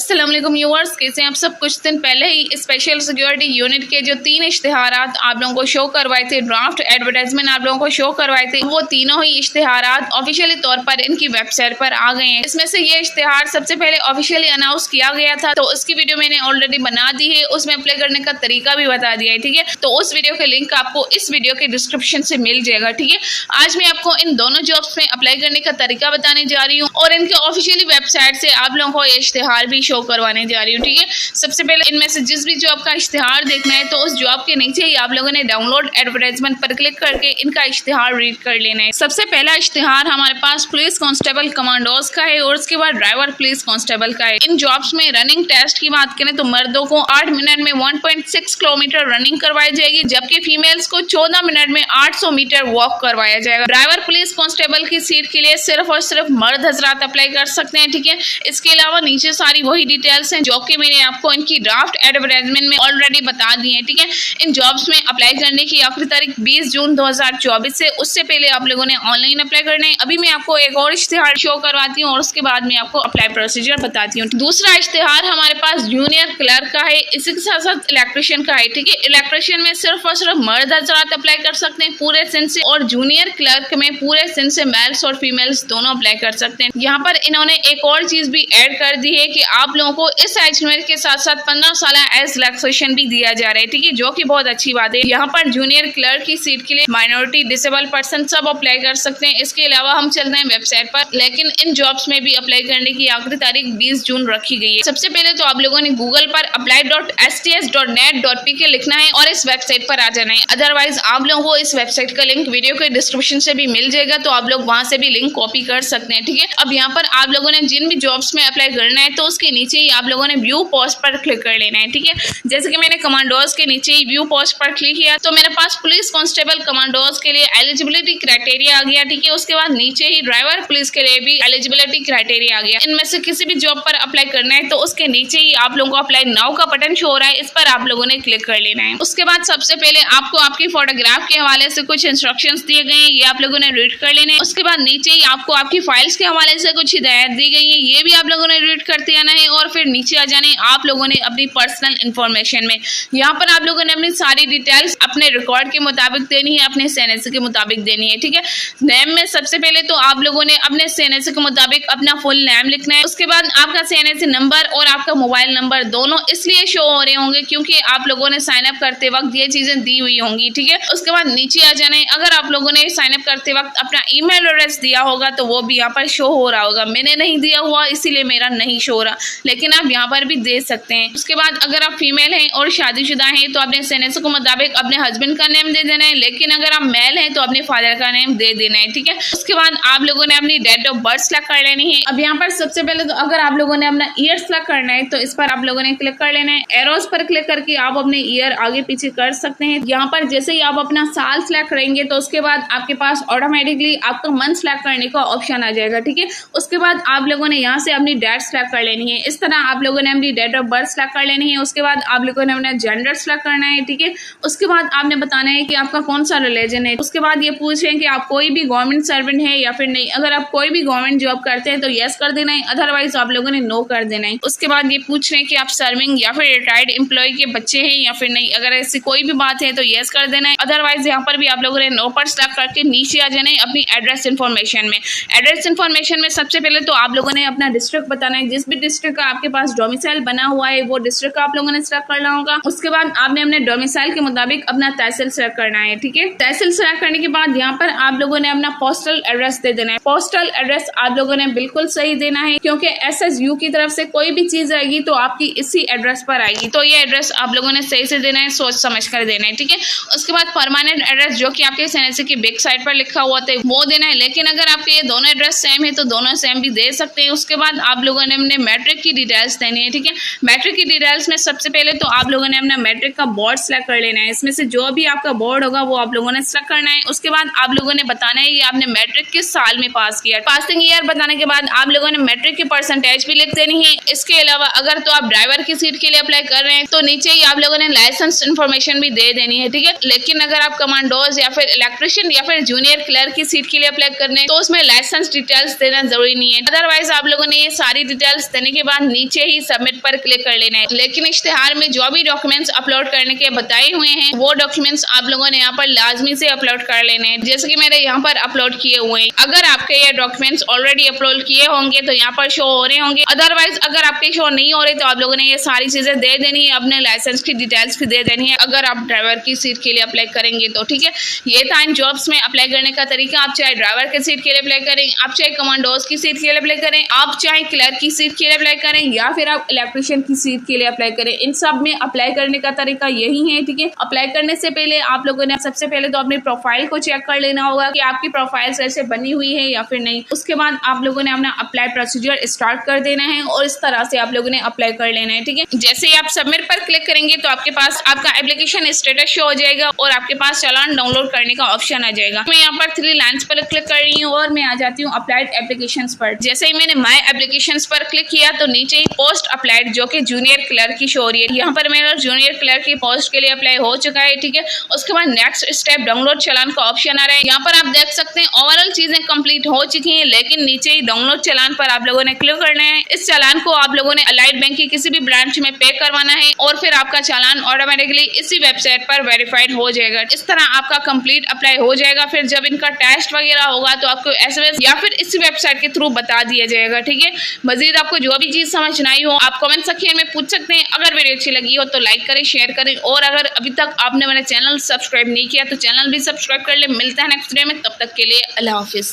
अस्सलाम वालेकुम व्यूअर्स, कैसे हैं आप सब। कुछ दिन पहले ही स्पेशल सिक्योरिटी यूनिट के जो 3 इश्तिहारात आप लोगों को शो करवाए थे, ड्राफ्ट एडवर्टाइजमेंट आप लोगों को शो करवाए थे, वो तीनों ही इश्तिहारात ऑफिशियली तौर पर इनकी वेबसाइट पर आ गए हैं। इसमें से ये इश्तिहार सबसे पहले ऑफिशियली अनाउंस किया गया था, तो उसकी वीडियो मैंने ऑलरेडी बना दी है, उसमें अप्लाई करने का तरीका भी बता दिया है। ठीक है, तो उस वीडियो का लिंक आपको इस वीडियो के डिस्क्रिप्शन से मिल जाएगा। ठीक है, आज मैं आपको इन दोनों जॉब्स में अप्लाई करने का तरीका बताने जा रही हूँ और इनके ऑफिशियली वेबसाइट से आप लोगों को इश्तिहार भी शो करवाने जा रही हूँ। ठीक है, सबसे पहले इनमें से जिस भी जॉब का इश्तिहार देखना है तो उस जॉब के नीचे ही आप लोगों ने डाउनलोड एडवर्टाइजमेंट पर क्लिक करके इनका इश्तिहार रीड कर लेना है। सबसे पहला इश्तिहार हमारे पास पुलिस कांस्टेबल कमांडोज का है और उसके बाद ड्राइवर पुलिस कांस्टेबल का है। इन जॉब्स में रनिंग टेस्ट की बात करें तो मर्दों को 8 मिनट में 1.6 किलोमीटर रनिंग करवाई जाएगी, जबकि फीमेल्स को 14 मिनट में 800 मीटर वॉक करवाया जाएगा। ड्राइवर पुलिस कांस्टेबल की सीट के लिए सिर्फ और सिर्फ मर्द हजरात अप्लाई कर सकते हैं। ठीक है, इसके अलावा नीचे सारी वही डिटेल्स हैं जो कि मैंने आपको इनकी ड्राफ्ट एडवर्टाइजमेंट में ऑलरेडी बता दी है। ठीक है, इन जॉब्स में अप्लाई करने की आखिरी तारीख 20 जून 2024 से, उससे पहले आप लोगों ने ऑनलाइन अप्लाई करना है। अभी मैं आपको एक और इश्तिहार शो करवाती हूँ और उसके बाद मैं आपको अप्लाई प्रोसीजर बताती हूँ। दूसरा इश्तिहार हमारे पास जूनियर क्लर्क का है, इसी के साथ साथ इलेक्ट्रिशियन का है। ठीक है, इलेक्ट्रिशियन में सिर्फ और सिर्फ मर्द हजरात अप्लाई कर सकते हैं पूरे सिंध से, और जूनियर क्लर्क में पूरे सिंध से मेल्स और फीमेल्स दोनों अप्लाई कर सकते हैं। यहाँ पर इन्होंने एक और चीज भी ऐड कर दी है कि आप लोगों को इस एज लिमिट के साथ साथ 15 साल एज रिलैक्सेशन भी दिया जा रहा है। ठीक है, जो कि बहुत अच्छी बात है। यहाँ पर जूनियर क्लर्क की सीट के लिए माइनॉरिटी, डिसेबल पर्सन सब अप्लाई कर सकते हैं। इसके अलावा हम चलते हैं वेबसाइट पर, लेकिन इन जॉब्स में भी अप्लाई करने की आखिरी तारीख 20 जून रखी गई है। सबसे पहले तो आप लोगों ने गूगल पर apply.sts.net.pk लिखना है और इस वेबसाइट पर आ जाना है। अदरवाइज आप लोगों को इस वेबसाइट का लिंक वीडियो के डिस्क्रिप्शन से भी मिल जाएगा, तो आप लोग वहां से भी लिंक कॉपी कर सकते हैं। ठीक है, अब यहाँ पर आप लोगों ने जिन भी जॉब्स में अप्लाई करना है तो उसके नीचे ही आप लोगों ने व्यू पोस्ट पर क्लिक कर लेना है। ठीक है, जैसे कि मैंने कमांडोज के नीचे ही व्यू पोस्ट पर क्लिक किया तो मेरे पास पुलिस कांस्टेबल कमांडोज के लिए एलिजिबिलिटी क्राइटेरिया आ गया। ठीक है, उसके बाद नीचे ही ड्राइवर पुलिस के लिए भी एलिजिबिलिटी क्राइटेरिया आ गया। इनमें से किसी भी जॉब पर अप्लाई करना है तो उसके नीचे ही आप लोगों को अप्लाई नाउ का बटन शो हो रहा है, इस पर आप लोगों ने क्लिक कर लेना है। उसके बाद सबसे पहले आपको आपकी फोटोग्राफ के हवाले से कुछ इंस्ट्रक्शंस दिए गए हैं, ये आप लोगों ने रीड कर लेने हैं। उसके बाद नीचे ही आपको आपकी फाइल्स के हवाले से कुछ हिदायत दी गई है, ये भी आप लोगों ने रीड करते आना है। और फिर नीचे आ जाने आप लोगों ने अपनी पर्सनल इंफॉर्मेशन में, यहाँ पर आप लोगों ने अपनी सारी डिटेल्स अपने रिकॉर्ड के मुताबिक देनी है, अपने सीएनएससी के मुताबिक देनी है। ठीक है, नेम में सबसे पहले तो आप लोगों ने अपने सीएनएससी के मुताबिक अपना फुल नेम लिखना है। उसके बाद आपका सीएनएससी नंबर और आपका मोबाइल नंबर दोनों इसलिए शो हो रहे होंगे क्योंकि आप लोगों ने साइन अप करते वक्त ये चीजें दी हुई होंगी। ठीक है, उसके बाद नीचे आ जाना है। अगर आप लोगों ने साइन अप करते वक्त अपना ईमेल एड्रेस दिया होगा तो वो भी यहाँ पर शो हो रहा होगा। मैंने नहीं दिया हुआ इसीलिए मेरा नहीं शो हो रहा, लेकिन आप यहाँ पर भी दे सकते हैं। उसके बाद अगर आप फीमेल हैं और शादीशुदा हैं तो अपने सीएनएससी के मुताबिक अपने हस्बैंड का नेम दे देना है, लेकिन अगर आप मेल हैं तो अपने फादर का नेम दे देना है। ठीक है, उसके बाद आप लोगों ने अपनी डेट ऑफ बर्थ सेलेक्ट कर लेनी है। अब यहाँ पर सबसे पहले तो अगर आप लोगों ने अपना ईयर सेलेक्ट करना है तो इस पर आप लोगों ने क्लिक कर लेना है। एरोज पर क्लिक करके आप अपने ईयर आगे पीछे कर सकते हैं। यहाँ पर जैसे ही आप अपना साल सेलेक्ट करेंगे तो उसके बाद आपके पास ऑटोमेटिकली आपका मंथ सेलेक्ट करने का ऑप्शन आ जाएगा। ठीक है, उसके बाद आप लोगों ने यहाँ से अपनी डेट सेलेक्ट कर लेनी है। इस तरह आप लोगों ने अपनी डेट ऑफ बर्थ सेलेक्ट कर लेनी है। उसके बाद आप लोगों ने अपना जेंडर सेलेक्ट करना है। ठीक है, उसके बाद आपने बताना है कि आपका कौन सा रिलीजन है। उसके बाद ये पूछ रहे हैं कि आप कोई भी गवर्नमेंट सर्वेंट है या फिर नहीं। अगर आप कोई भी गवर्नमेंट जॉब करते हैं तो यस कर देना है, अदरवाइज आप लोगों ने नो कर देना है। उसके बाद ये पूछ रहे हैं कि आप सर्विंग या फिर रिटायर्ड एम्प्लॉय के बच्चे हैं या फिर नहीं। अगर ऐसी कोई भी बात है तो यस कर देना है, अदरवाइज यहाँ पर भी आप लोगों ने नो पर सेलेक्ट करके नीचे आ जाना है अपनी एड्रेस इन्फॉर्मेशन में। एड्रेस इन्फॉर्मेशन में सबसे पहले तो आप लोगों ने अपना डिस्ट्रिक्ट बताना है, जिस भी डिस्ट्रिक्ट का आपके पास डोमिसाइल बना हुआ है वो डिस्ट्रिक्ट का आप लोगों ने सेलेक्ट करना होगा। उसके बाद आपने अपने डोमिसाइल के मुताबिक अपना तहसील सेलेक्ट करना है। ठीक है, तहसील सेलेक्ट करने के बाद यहाँ पर आप लोगों ने अपना पोस्टल एड्रेस दे देना है। पोस्टल एड्रेस आप लोगों ने बिल्कुल सही देना है, क्योंकि एसएसयू की तरफ से कोई भी चीज आएगी तो आपकी इसी एड्रेस पर आएगी, तो ये एड्रेस आप लोगों ने सही से देना है, सोच समझ कर देना है। ठीक है, उसके बाद परमानेंट एड्रेस जो कि आपके सीएनएससी की बैक साइड पर लिखा हुआ था वो देना है, लेकिन अगर आपके ये दोनों एड्रेस सेम है तो दोनों सेम भी दे सकते हैं। उसके बाद आप लोगों ने अपने मैट्रिक की डिटेल्स देनी है। ठीक है, मैट्रिक की डिटेल्स में सबसे पहले तो आप लोगों ने अपना मैट्रिक का बोर्ड सेलेक्ट कर लेना है। इसमें से जो भी आपका बोर्ड होगा वो आप लोगों ने सेलेक्ट करना है। उसके बाद आप लोगों ने बताना है कि आपने मैट्रिक किस साल में पास किया। पासिंग ईयर बताने के बाद आप लोगों ने मैट्रिक की परसेंटेज भी लिख देनी है। इसके अलावा अगर तो आप ड्राइवर की सीट के लिए अप्लाई कर रहे हैं तो नीचे ही आप लोगों ने लाइसेंस इन्फॉर्मेशन भी दे देनी है। ठीक है, लेकिन अगर आप कमांडोज या फिर इलेक्ट्रिशियन या फिर जूनियर क्लर्क की सीट के लिए अप्लाई करने तो उसमें लाइसेंस डिटेल्स देना जरूरी नहीं है। अदरवाइज आप लोगों ने ये सारी डिटेल्स देने के बाद नीचे ही सबमिट पर क्लिक कर लेना है। लेकिन इश्तिहार में जो भी डॉक्यूमेंट्स अपलोड करने के बताए हुए हैं वो डॉक्यूमेंट्स आप लोगों ने यहाँ पर लाजमी से अपलोड कर लेने हैं, जैसे कि मैंने यहाँ पर अपलोड किए हुए हैं। अगर आपके ये डॉक्यूमेंट्स ऑलरेडी अपलोड किए होंगे तो यहाँ पर शो हो रहे होंगे, अदरवाइज अगर आपके शो नहीं हो रहे तो आप लोगों ने ये सारी चीजें दे देनी है, अपने लाइसेंस की डिटेल्स भी दे देनी है अगर आप ड्राइवर की सीट के लिए अप्लाई करेंगे तो। ठीक है, ये था इन जॉब्स में अप्लाई करने का तरीका। आप चाहे ड्राइवर की सीट के लिए अप्लाई करें, आप चाहे कमांडोज की सीट के लिए अप्लाई करें, आप चाहे क्लर्क की सीट के लिए अप्लाई करें, या फिर आप इलेक्ट्रिशियन की सीट के लिए अप्लाई करें, इन सब में अप्लाई करने का तरीका यही है। ठीक है, अप्लाई करने से पहले आप लोगों ने सबसे पहले तो अपनी प्रोफाइल को चेक कर लेना होगा कि आपकी प्रोफाइल ऐसे बनी हुई है या फिर नहीं। उसके बाद आप लोगों ने अपना अप्लाई प्रोसीजर स्टार्ट कर देना है और इस तरह से आप लोगों ने अप्लाई कर लेना है। ठीक है, जैसे ही आप सबमिट पर क्लिक करेंगे तो आपके पास आपका एप्लीकेशन स्टेटस शो हो जाएगा और आपके पास चालान डाउनलोड करने का ऑप्शन आ जाएगा। मैं यहाँ पर 3 लाइन्स पर क्लिक कर रही हूँ और मैं आ जाती हूँ अप्लाइड एप्लीकेशंस पर। जैसे ही मैंने माय एप्लीकेशंस पर क्लिक किया तो नीचे ही पोस्ट अप्लाइड जो कि जूनियर क्लर्क की शो हो रही है, यहाँ पर मेरा जूनियर क्लर्क की पोस्ट के लिए अप्लाई हो चुका है। ठीक है, उसके बाद नेक्स्ट स्टेप डाउनलोड चालान का ऑप्शन आ रहा है। यहाँ पर आप देख सकते हैं ओवरऑल चीजें कंप्लीट हो चुकी हैं, लेकिन नीचे ही डाउनलोड चालान पर आप लोगों ने क्लिक करना है। इस चालान को आप लोगों ने अलाइड बैंक की किसी भी ब्रांच में पे करवाना है और फिर आपका चालान ऑटोमेटिकली इसी वेबसाइट पर वेरीफाइड हो जाएगा। इस तरह आपका कंप्लीट अप्लाई हो जाएगा। फिर जब इनका टेस्ट वगैरह होगा तो आपको SMS या फिर इसी वेबसाइट के थ्रू बता दिया जाएगा। ठीक है, मजीद आपको जो भी चीज समझ नहीं हो आप कमेंट सेक्शन में पूछ सकते हैं। अगर वीडियो अच्छी लगी हो तो लाइक करें, शेयर करें और अगर अभी तक आपने मेरा चैनल सब्सक्राइब नहीं किया तो चैनल भी सब्सक्राइब कर ले। मिलता है नेक्स्ट वीडियो में, तब तक के लिए अल्लाह हाफिज।